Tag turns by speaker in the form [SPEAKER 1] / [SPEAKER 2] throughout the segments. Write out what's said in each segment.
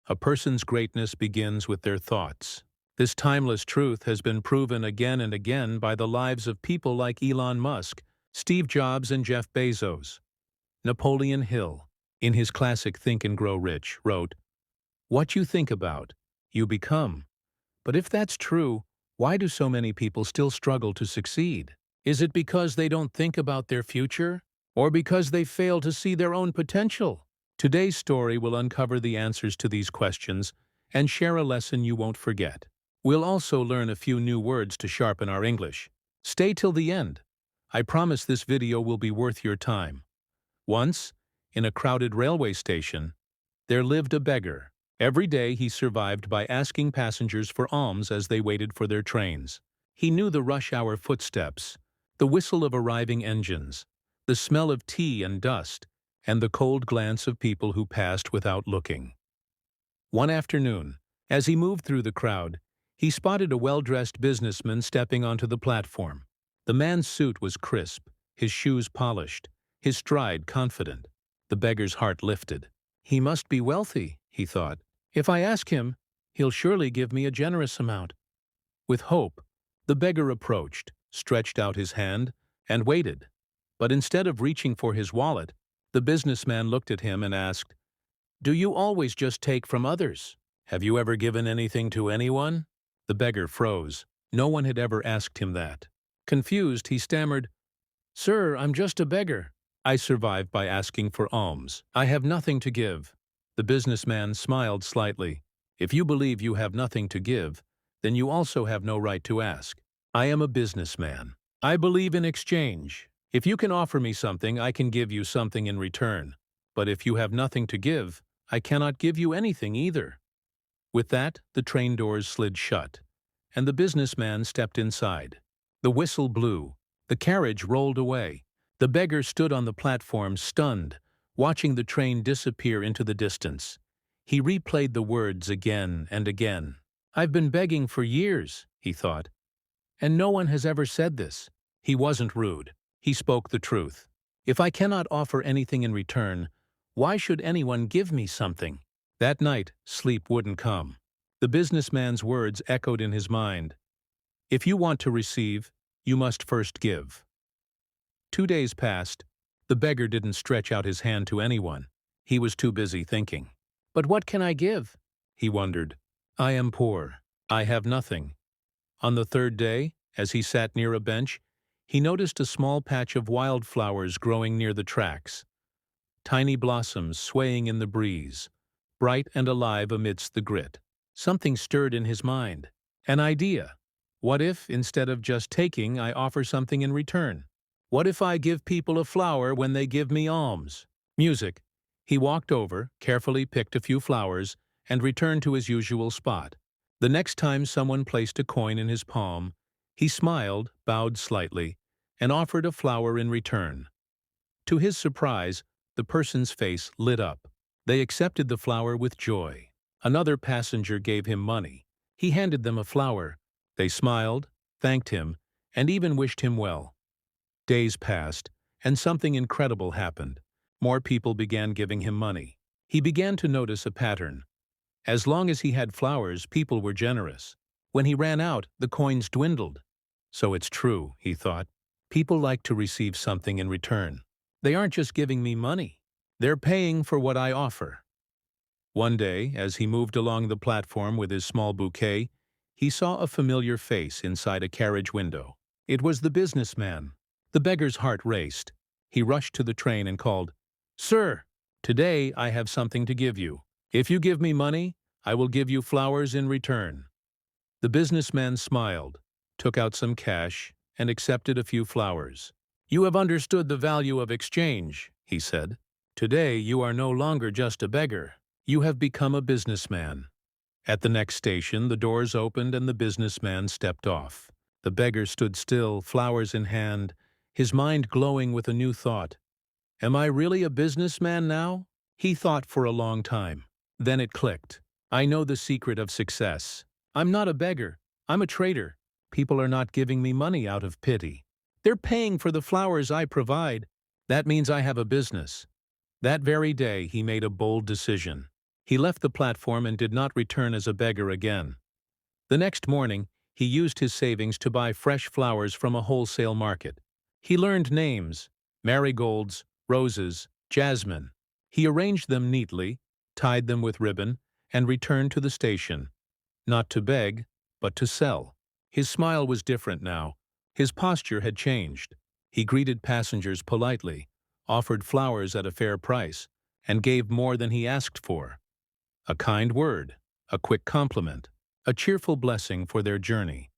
[SPEAKER 1] A person's greatness begins with their thoughts. This timeless truth has been proven again and again by the lives of people like Elon Musk, Steve Jobs, and Jeff Bezos. Napoleon Hill, in his classic Think and Grow Rich, wrote, "What you think about, you become." But if that's true, why do so many people still struggle to succeed? Is it because they don't think about their future? Or because they fail to see their own potential? Today's story will uncover the answers to these questions and share a lesson you won't forget. We'll also learn a few new words to sharpen our English. Stay till the end. I promise this video will be worth your time. Once, in a crowded railway station, there lived a beggar. Every day he survived by asking passengers for alms as they waited for their trains. He knew the rush-hour footsteps, the whistle of arriving engines, the smell of tea and dust, and the cold glance of people who passed without looking. One afternoon, as he moved through the crowd, he spotted a well-dressed businessman stepping onto the platform. The man's suit was crisp, his shoes polished, his stride confident. The beggar's heart lifted. "He must be wealthy," he thought. "If I ask him, he'll surely give me a generous amount." With hope, the beggar approached, stretched out his hand, and waited. But instead of reaching for his wallet, the businessman looked at him and asked, "Do you always just take from others? Have you ever given anything to anyone?" The beggar froze. No one had ever asked him that. Confused, he stammered, "Sir, I'm just a beggar. I survive by asking for alms. I have nothing to give." The businessman smiled slightly. "If you believe you have nothing to give, then you also have no right to ask. I am a businessman. I believe in exchange. If you can offer me something, I can give you something in return. But if you have nothing to give, I cannot give you anything either." With that, the train doors slid shut, and the businessman stepped inside. The whistle blew. The carriage rolled away. The beggar stood on the platform, stunned, watching the train disappear into the distance. He replayed the words again and again. "I've been begging for years," he thought, "and no one has ever said this." He wasn't rude. He spoke the truth. If I cannot offer anything in return, why should anyone give me something? That night, sleep wouldn't come. The businessman's words echoed in his mind. If you want to receive, you must first give. 2 days passed. The beggar didn't stretch out his hand to anyone. He was too busy thinking. "But what can I give?" he wondered. "I am poor. I have nothing." On the third day, as he sat near a bench, he noticed a small patch of wildflowers growing near the tracks. Tiny blossoms swaying in the breeze, bright and alive amidst the grit. Something stirred in his mind. An idea. What if, instead of just taking, I offer something in return? What if I give people a flower when they give me alms? Music. He walked over, carefully picked a few flowers, and returned to his usual spot. The next time someone placed a coin in his palm, he smiled, bowed slightly, and offered a flower in return. To his surprise, the person's face lit up. They accepted the flower with joy. Another passenger gave him money. He handed them a flower. They smiled, thanked him, and even wished him well. Days passed, and something incredible happened. More people began giving him money. He began to notice a pattern. As long as he had flowers, people were generous. When he ran out, the coins dwindled. So it's true, he thought. People like to receive something in return. They aren't just giving me money. They're paying for what I offer. One day, as he moved along the platform with his small bouquet, he saw a familiar face inside a carriage window. It was the businessman. The beggar's heart raced. He rushed to the train and called, "Sir, today I have something to give you. If you give me money, I will give you flowers in return." The businessman smiled, took out some cash, and accepted a few flowers. "You have understood the value of exchange," he said. "Today you are no longer just a beggar. You have become a businessman." At the next station, the doors opened and the businessman stepped off. The beggar stood still, flowers in hand, his mind glowing with a new thought. "Am I really a businessman now?" He thought for a long time. Then it clicked. "I know the secret of success. I'm not a beggar. I'm a trader. People are not giving me money out of pity. They're paying for the flowers I provide. That means I have a business." That very day, he made a bold decision. He left the platform and did not return as a beggar again. The next morning, he used his savings to buy fresh flowers from a wholesale market. He learned names: marigolds, roses, jasmine. He arranged them neatly, tied them with ribbon, and returned to the station. Not to beg, but to sell. His smile was different now. His posture had changed. He greeted passengers politely, offered flowers at a fair price, and gave more than he asked for. A kind word, a quick compliment, a cheerful blessing for their journey.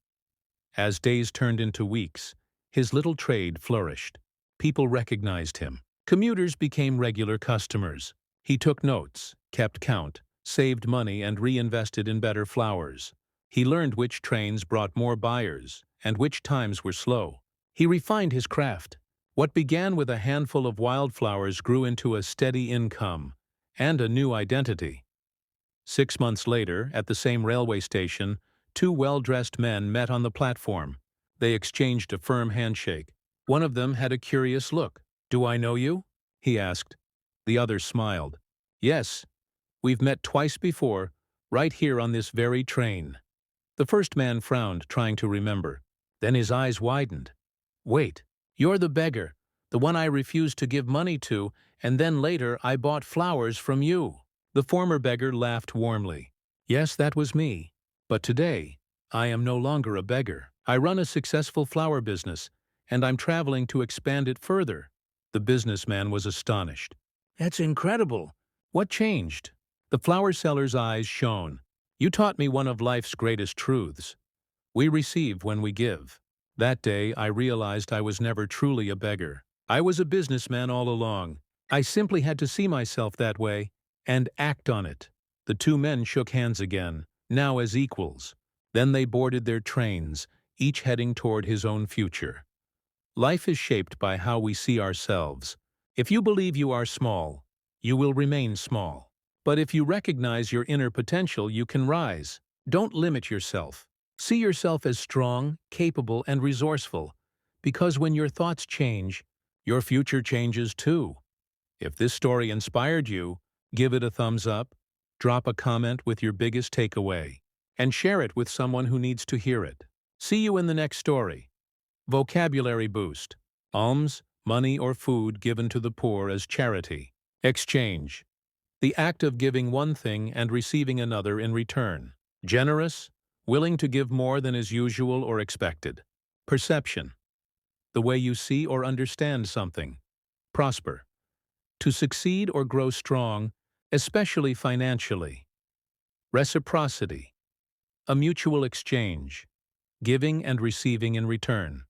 [SPEAKER 1] As days turned into weeks, his little trade flourished. People recognized him. Commuters became regular customers. He took notes, kept count, saved money, and reinvested in better flowers. He learned which trains brought more buyers and which times were slow. He refined his craft. What began with a handful of wildflowers grew into a steady income and a new identity. 6 months later, at the same railway station, two well-dressed men met on the platform. They exchanged a firm handshake. One of them had a curious look. "Do I know you?" he asked. The other smiled. "Yes, we've met twice before, right here on this very train." The first man frowned, trying to remember. Then his eyes widened. "Wait, you're the beggar, the one I refused to give money to, and then later I bought flowers from you." The former beggar laughed warmly. "Yes, that was me. But today, I am no longer a beggar. I run a successful flower business, and I'm traveling to expand it further." The businessman was astonished. "That's incredible. What changed?" The flower seller's eyes shone. "You taught me one of life's greatest truths. We receive when we give." That day, I realized I was never truly a beggar. I was a businessman all along. I simply had to see myself that way and act on it. The two men shook hands again, now as equals. Then they boarded their trains, each heading toward his own future. Life is shaped by how we see ourselves. If you believe you are small, you will remain small. But if you recognize your inner potential, you can rise. Don't limit yourself. See yourself as strong, capable, and resourceful, because when your thoughts change, your future changes too. If this story inspired you, give it a thumbs up, drop a comment with your biggest takeaway, and share it with someone who needs to hear it. See you in the next story. Vocabulary boost: alms, money or food given to the poor as charity. Exchange: the act of giving one thing and receiving another in return. Generous: willing to give more than is usual or expected. Perception: the way you see or understand something. Prosper: to succeed or grow strong, especially financially. Reciprocity: a mutual exchange, giving and receiving in return.